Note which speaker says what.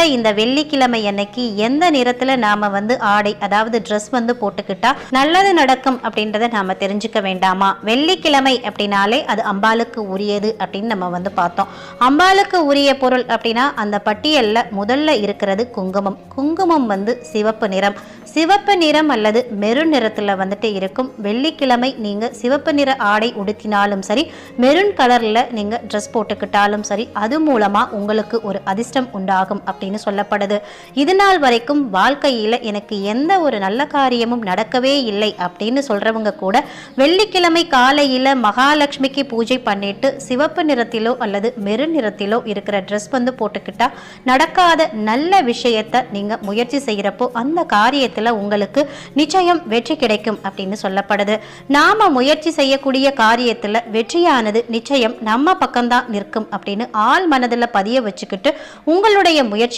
Speaker 1: இந்த வெள்ளிக்கிழமை அன்னைக்கு எந்த நிறத்துல நாம ஆடை அதாவது ட்ரெஸ் போட்டுக்கிட்டா நல்லது நடக்கும் அப்படின்றத நாம தெரிஞ்சுக்க வேண்டாமா? வெள்ளிக்கிழமை அப்படின்னாலே அது அம்பாளுக்கு உரியது அப்படின்னு நம்ம பார்த்தோம். அம்பாளுக்கு உரிய பொருள் அப்படின்னா அந்த பட்டியல்ல முதல்ல இருக்கிறது குங்குமம். குங்குமம் சிவப்பு நிறம். சிவப்பு நிறம் அல்லது மெருன் நிறத்துல இருக்கும். வெள்ளிக்கிழமை நீங்க சிவப்பு நிற ஆடை உடுத்தினாலும் சரி, மெருன் கலர்ல நீங்க ட்ரெஸ் போட்டுக்கிட்டாலும் சரி, அது மூலமா உங்களுக்கு ஒரு அதிர்ஷ்டம் உண்டாகும் அப்படின்னு சொல்லப்படுது. இது நாள் வரைக்கும் வாழ்க்கையில எனக்கு எந்த ஒரு நல்ல காரியமும் நடக்கவே இல்லை அப்படின்னு சொல்றவங்க கூட வெள்ளிக்கிழமை காலையில மகாலட்சுமிக்கு பூஜை பண்ணிட்டு சிவப்பு நிறத்திலோ அல்லது மெருன் நிறத்திலோ இருக்கிற ட்ரெஸ் போட்டுக்கிட்டா நடக்காத நல்ல விஷயத்தை நீங்க முயற்சி செய்யறப்போ அந்த காரியத்துல உங்களுக்கு நிச்சயம் வெற்றி கிடைக்கும் அப்படின்னு சொல்லப்படுது. நாம முயற்சி செய்யக்கூடிய காரியத்துல வெற்றியானது நிச்சயம் நம்ம பக்கம்தான் நிற்கும் அப்படின்னு ஆள் மனதில் பதிய வச்சுக்கிட்டு உங்களுடைய முயற்சி